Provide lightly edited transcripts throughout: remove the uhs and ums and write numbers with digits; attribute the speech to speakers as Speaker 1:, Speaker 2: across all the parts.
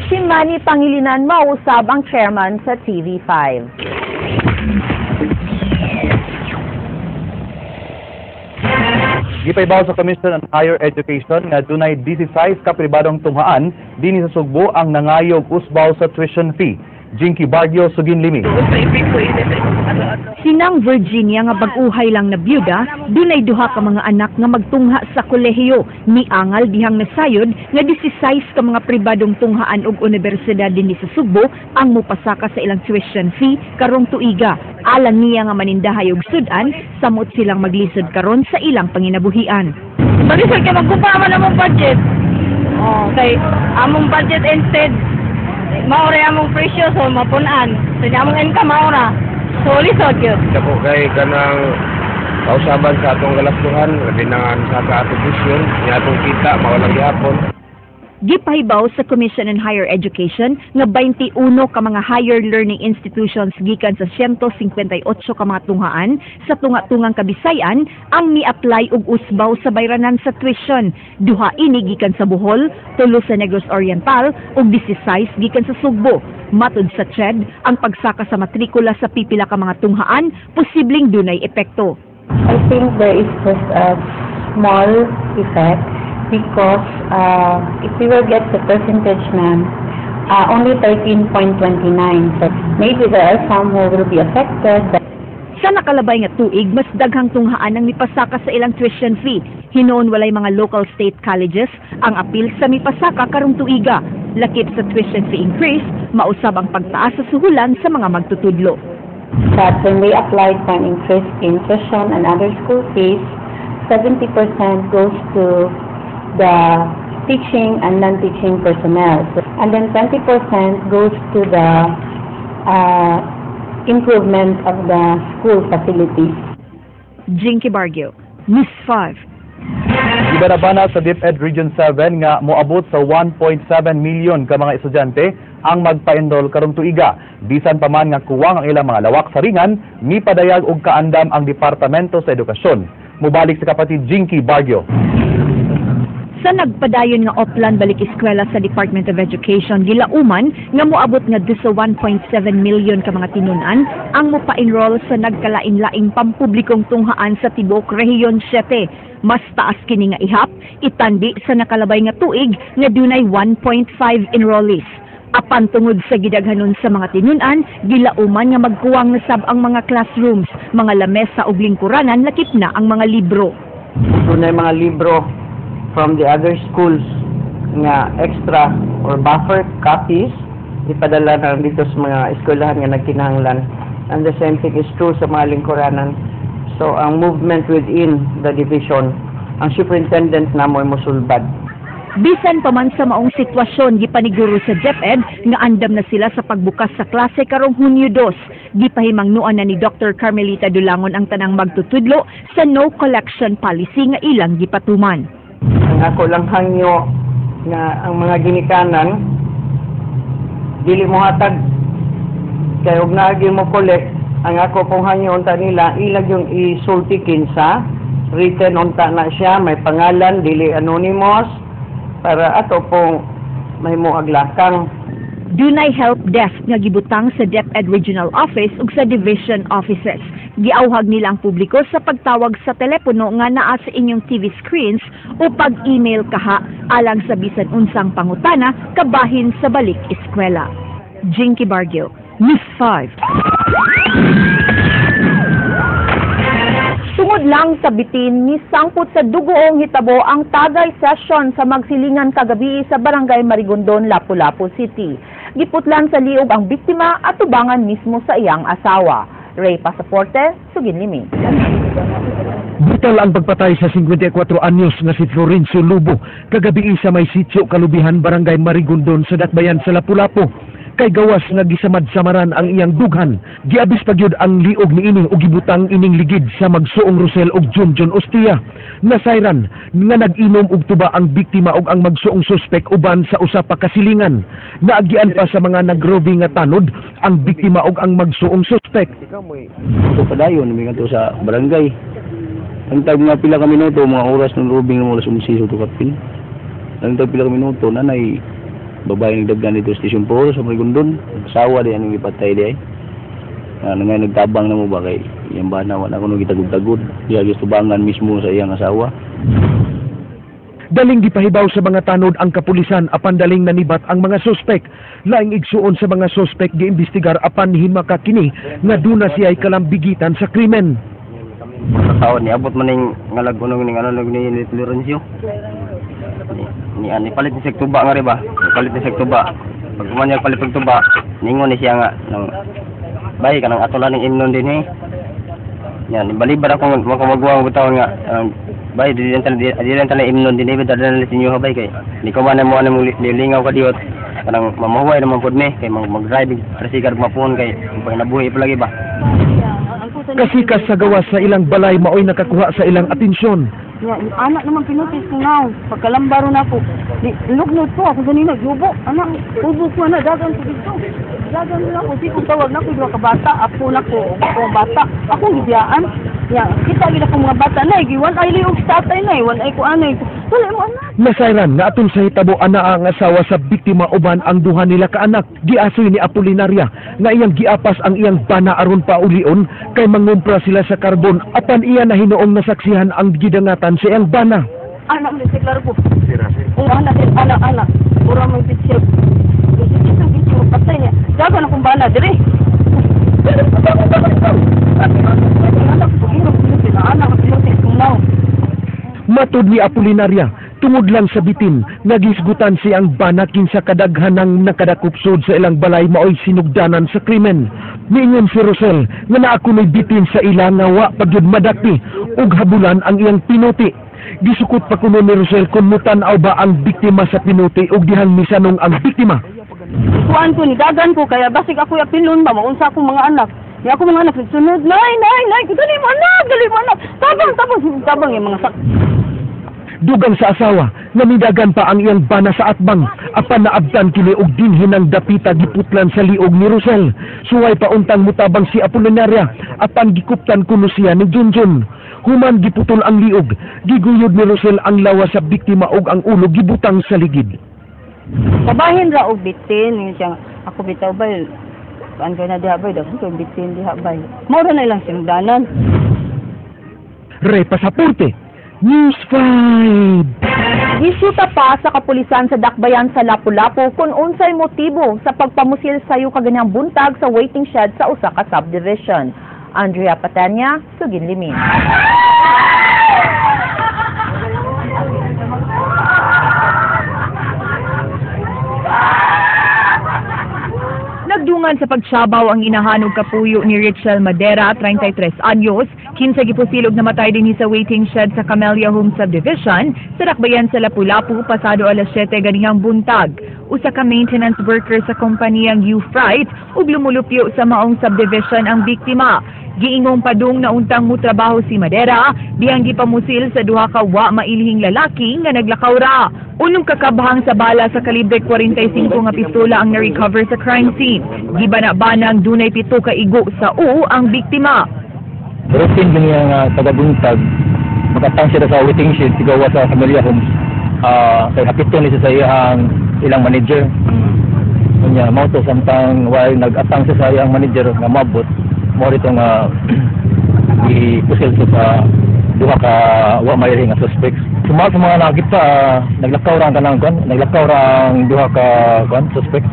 Speaker 1: Si Manny Pangilinan mausap ang chairman sa TV5.
Speaker 2: Gipaybaw sa Commission on Higher Education nga dunay 16 ka pribadong tunghaan dinhi sa Sugbo ang nangayog usbaw sa tuition fee. Jinky Baguio, Sugin Limi.
Speaker 3: Sinang Virginia nga bag-uhay lang na byuda, dunay duha ka mga anak nga magtungha sa kolehiyo. Niangal dihang nasayod nga 16 ka mga pribadong tunghaan og universidad dinhi sa Sugbo ang mupasaka sa ilang tuition fee karong tuiga. Alang niya nga manindahay og sudan, samot silang maglisod karon sa ilang panginabuhian.
Speaker 4: Marisol kay magkumpaman among budget. Kay among budget instead maura among presyo so mapunan. So among income maura. So lisod gyud.
Speaker 5: Dako kay kanang kausaban sa atong galastuhan, dinangan sa atong tuition, ni atong kita mawalang gihapon.
Speaker 3: Gipahibaw sa Commission on Higher Education nga 21 ka mga higher learning institutions gikan sa 158 ka mga tunghaan sa tunga-tungang Kabisayan ang mi-apply og usbaw sa bayranan sa tuition. Duha ini gikan sa Bohol, 3 sa Negros Oriental ug 16 gikan sa Sugbo. Matud sa CHED, ang pagsaka sa matrikula sa pipila ka mga tunghaan posibleng dunay epekto.
Speaker 6: I think there is just a small effect. Because if we will get the percentage na only 13.29, so maybe there are some who will be affected.
Speaker 3: Sa nakalabay nga tuig, mas daghang tunghaan ang mipasaka sa ilang tuition fee. Hinoon walay mga local state colleges ang apil sa mipasaka karong tuiga. Lakip sa tuition fee increase, mausab ang pagtaas sa suhulan sa mga magtutudlo.
Speaker 6: But when we applied for an increase in tuition and other school fees, 70% goes to the teaching and non-teaching personnel. And then 20% goes to the improvement of the school facilities.
Speaker 3: Jinky Baguio, News 5.
Speaker 2: Gibanabana sa DepEd Region 7 nga moabot sa 1.7 million ka mga estudyante ang magpa-enroll karong tuiga. Bisan pa man nga kuwang ang ilang mga lawak sa ringan, mipadayag og kaandam ang Departamento sa Edukasyon. Mubalik sa kapatid Jinky Baguio.
Speaker 3: Sa nagpadayon nga oplan balik eskwela sa Department of Education, gilauman nga moabot nga sa 1.7 million ka mga tinunan ang mopa-enroll sa nagkalain-laing pampublikong tunghaan sa Tibok Rehiyon 7. Mas taas kini nga ihap, itandi sa nakalabay nga tuig nga dunay 1.5 enrollees. Apan tungod sa gidaghanon sa mga tinunan, gilauman nga magkuwang na sab ang mga classrooms, mga lamesa ug lingkuranan, lakip na ang mga libro.
Speaker 7: Dunay mga libro from the other schools nga extra or buffer copies ipadala na dito sa mga eskwelahan nga nagkinahanglan, and the same thing is true sa mga lingkuranan. So ang movement within the division, ang superintendent na mo'y mosulbad.
Speaker 3: Bisan pa man sa maong sitwasyon, gipaniguro sa DepEd nga andam na sila sa pagbukas sa klase karong Hunyo 2. Gipahimangnuan na ni Dr. Carmelita Dulangon ang tanang magtutudlo sa no collection policy nga ilang gipatuman.
Speaker 7: Ang ako lang hangyo nga ang mga ginikanan dili mo hatag kay og naagi mo collect, ang ako pong hangyo unta nila ilag yung isultikin sa written unta na siya, may pangalan, dili anonymous, para ato pong may mo aglakang.
Speaker 3: Dunay help desk nga gibutang sa DepEd Regional Office ug sa Division Offices. Giauhag nila ang publiko sa pagtawag sa telepono nga naa sa inyong TV screens o pag-email kaha alang sa bisan unsang pangutana kabahin sa balik eskwela. Jinky Baguio, News 5.
Speaker 1: Tungod lang sa bitin, nisangpot sa dugoong hitabo ang tagay session sa magsilingan kagabi sa Barangay Marigondon, Lapu-Lapu City. Giputlan sa liog ang biktima at tubangan mismo sa iyang asawa. Ray Pasaporte, Sugin Limi.
Speaker 8: Brutal ang pagpatay sa 54 anyos na si Florencio Lubo kagabi sa may sitio Kalubihan, Barangay Marigondon sa Dakbayan sa Lapu-Lapu. Kay gawas nga gisamad-samaran ang iyang dughan, giabis pa gyud ang liog niini ug gibutang ining ligid sa magsuong Rosel ug Junjun Ostia. Nasayran nga nag-inom og tuba ang biktima ug ang magsuong suspek uban sa usa pa kasilingan. Naagian pa sa mga nagrobi nga tanod ang biktima ug ang magsuong suspek.
Speaker 5: Ito padayon mi kanto sa barangay. Ang tag mga pila ka minuto, mga oras ng robing ng oras umisiso to kapin. Ang tag pila ka minuto nanay babae nagdagdan dito sa station 4 sa Marigondon. Asawa di anong ipatay di ay. Ngay nagtabang na mo ba kay iyang bana wala kuno gitagud-tagud. Diya gistubangan mismo sa iyang asawa.
Speaker 8: Daling gipahibaw sa mga tanod ang kapulisan apan daling nanibat ang mga suspek. Laing igsuon sa mga suspek giimbestigar apan himaka kini nga duna siya ay kalambigitan sa krimen.
Speaker 5: Taon ni abot man ning ngalag kuno ning ano ni Lorenzo. Ni ani palit ni sektuba nga ri ba? Palit ni sektuba. Pag kumanya palit sektuba, ningon ni siya nga nang bay kanang atolan ning imnon din eh. Yan, balibar ako magwang butawon nga bay di rin tala imnon din ibig dadala na sinyo habay kay di ko man mo anong lilingaw ka diot kanang mamahuway naman pod ni kay mag-drive resigar mapon kay pag nabuhi pa lagi ba.
Speaker 8: Kasikas sa gawas sa ilang balay maoy nakakuha sa ilang atensyon.
Speaker 4: Anak naman pinutis ko na. Pagkalambaro na ako. Lugnod ko ako ganina. Yubo. Anak, ubo ko na. Dagan ko dito. Dagan nila ako. Di ko tawag na ko. Dua ka bata. Ako na ko. Ako bata. Ako gibiyaan. Kita gila ko mga bata na. Iwan ay liog sa tatay na. Iwan ay ko anay. Wala mo anak.
Speaker 8: Nasayran nga atong sa hitabo ana ang asawa sa biktima uban ang duha nila ka anak. Giasoy ni Apolinaria nga iyang giapas ang iyang bana aron pa ulion kay mangumpra sila sa karbon apan iya na hinuong nasaksihan ang gidangatan sa iyang bana.
Speaker 4: Anak mo si Claro po. Kung anak. Pura may pitsip. Pitsip patay niya. Dagan akong bana dire.
Speaker 8: Matod ni Apolinaria, tungod lang sa bitin, nagisgutan siyang bana kinsa kadaghanang nakadakupsod sa ilang balay maoy sinugdanan sa krimen. Niingon si Rosel nga naakunoy bitin sa ila nga wa pagyud madakti ug habulan ang iyang pinuti. Gisukot pa kuno ni Rosel kung mutan-aw ba ang biktima sa pinuti ug dihang misanong ang biktima.
Speaker 4: Kuan ko ni dagan ko kaya basig ako yapilon ba maunsa akong mga anak. Ya ako mga anak sunod. Nay, dali mo anak. Tabang yung mga sak.
Speaker 8: Dugang sa asawa, namidagan pa ang iyang bana sa atbang. Apan naabdan kini og dinhin ang dapita giputlan sa liog ni Rosel. Suway pa untang mutabang si Apolinaria, apan gikuptan kuno siya ni Junjun. Human giputol ang liog, giguyod ni Rosel ang lawa sa biktima og ang ulo gibutang sa ligid.
Speaker 4: Kabahin ra og bitin siya ako bitaw ba. Kuan kay na diha bay daw ko bitin diha bay. Mao ra na ilang sinugdanan.
Speaker 8: Re Pasaporte, News 5.
Speaker 1: Isyuta pa sa kapulisan sa Dakbayan sa Lapu-Lapu kung unsay motibo sa pagpamusil sayo kaganyang buntag sa waiting shed sa usa ka subdivision. Andrea Patanya, Sugin Limin.
Speaker 3: Nagdungan sa pagsabaw ang inahanog kapuyo ni Richel Madera, 33 anyos, kinsa gipusilog namatay din sa waiting shed sa Camellia Home Subdivision sa Dakbayan sa Lapu-Lapu pasado alas 7 ganihang buntag. Usa ka maintenance worker sa kompanyang U-Freight ug lumulupyo sa maong subdivision ang biktima. Giingong padung na untang mutrabaho si Madera, dihang gipamusil sa duha ka wa mailhing lalaki nga naglakaw ra. Unong kakabhang sa bala sa kalibre 45 nga pistola ang na-recover sa crime scene. Gibana-banang dunay 7 ka igo sa ang biktima.
Speaker 5: Routine din yung tagabuntag, makatang siya sa waiting shed, sigawa sa Camellia Homes. Kaya kapiton niya sa ilang manager. Kanya, mo to samtang while nag-atang siya sa iyang manager nga mabot, mo rito nga i-pusil sa duha ka wa may nga suspects. Sumal sa mga nakita, naglakaw ra ang duha ka suspects.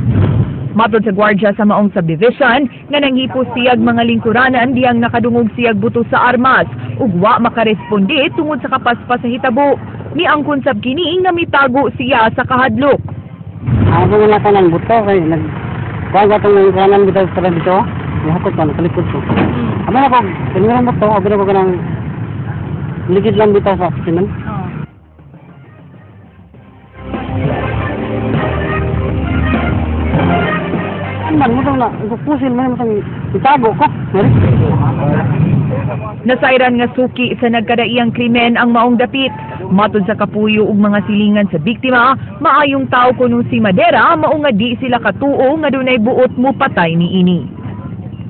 Speaker 3: Matod sa gwardya sa maong subdivision, nga nanghipos siyag mga lingkuranan diyang nakadungog siyag buto sa armas, ug wa makaresponde tungod sa kapaspas sa hitabo. Ni ang konsab kini nga mitago siya sa kahadlok.
Speaker 7: Ako nga tanan buto kay nagbaga tong lingkuranan bitaw sa dito. Hakot pa nakalikod ko. Ama ako, pinirang mo to, abira ko kanang ligid lang bitaw sa sinan. Man mo na, pusil man mo itago ko.
Speaker 3: Nasayran nga suki sa nagkadaiyang krimen ang maong dapit. Matod sa kapuyo ug mga silingan sa biktima, maayong tao kuno si Madera, mao nga di sila katuo nga dunay buot mo patay ni ini.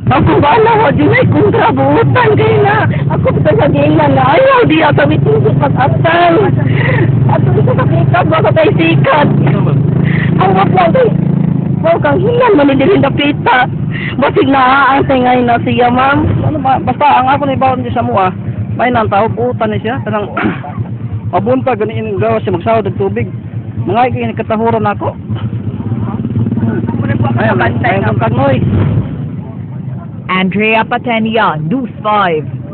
Speaker 4: Ako bala ko, di may kontrabutan kayo na. Ako sa sabihin na ayaw, di ata mitin sa pag-atang. At sa kakikab, baka tayo sikat. Ang waplang day. Wow, kang hinan man din dapita. Basig na ang tingay na siya, ma'am. Ano ba? Basta ang ako ni bawon di sa mua. May nang tao putan ni siya kanang mabunta ganin gawa siya magsahod og tubig. Mga kay katahuran ako. Ay, ang kanoy.
Speaker 3: Andrea Patenia, News 5.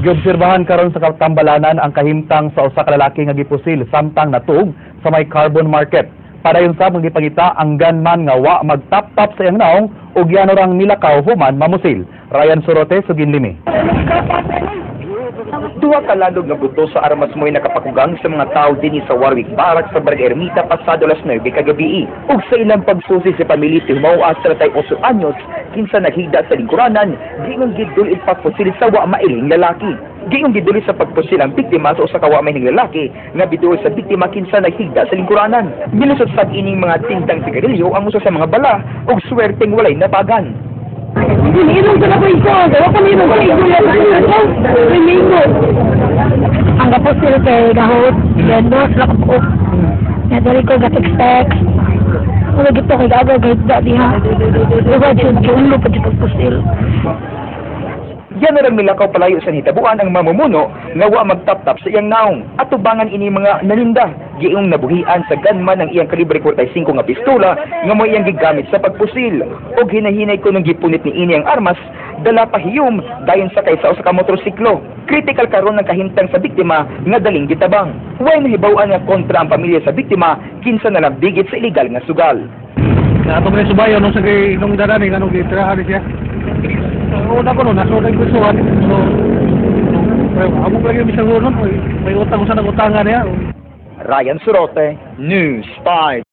Speaker 2: Giobserbahan karon sa katambalanan ang kahimtang sa usa ka lalaki nga gipusil samtang natug sa may carbon market. Padayon sa mga gipangita ang gunman nga wa magtap-tap sa iyang naong ug yan orang nilakaw human mamusil. Ryan Sorote, Suginlimi.
Speaker 9: Duha ka ladog nga buto sa armas mo'y nakapakugang sa mga tao dinhi sa Warwick Barracks sa Barangay Ermita pasado alas 9 kagabi. Ug sa ilang pagsusi sa pamilya tihumaw sa 38 anyos kinsa naghigda sa lingkuranan, giingon gidulit pagpusil sa wa mailing lalaki. Giingon gidulit sa pagpusil ang biktima sa usa ka wa mailing lalaki nga biduol sa biktima kinsa naghigda sa lingkuranan. Milusot sa ining mga tintang sigarilyo ang usa sa mga bala ug swerteng walay nabagan.
Speaker 4: Hinirong sa nakoy ko. Dawa ko nirong sa ito yan. Rimingo. Ang kapusil kay Gahot. Yendos, lakpo. Nadali ko gatik-tek. Wala gito kay Gagaw kahit dati ha. Diba, dyan pa dyan pagpusil.
Speaker 9: Yan na lang milakaw palayo sa hitabuan ang mamumuno nga wa magtap-tap sa iyang naong at tubangan ini mga naninda giing nabuhian sa gunman ang iyang kalibre 45 nga pistola nga mo iyang gigamit sa pagpusil og hinahinay ko nung gipunit ni ini ang armas dala pa hiyom dayon sa kaysa usa ka motorsiklo. Critical karon ng kahintang sa biktima nga daling gitabang. Way nahibaw-an nga kontra ang pamilya sa biktima kinsa nalabdigit sa illegal nga sugal.
Speaker 7: Ato man subayo nung sa nung darani kanong gitirahan siya. Una ko no nasoday ko suwan. So amo lagi mi sa may utang sa nagutangan niya.
Speaker 9: Ryan Sorote, News 5.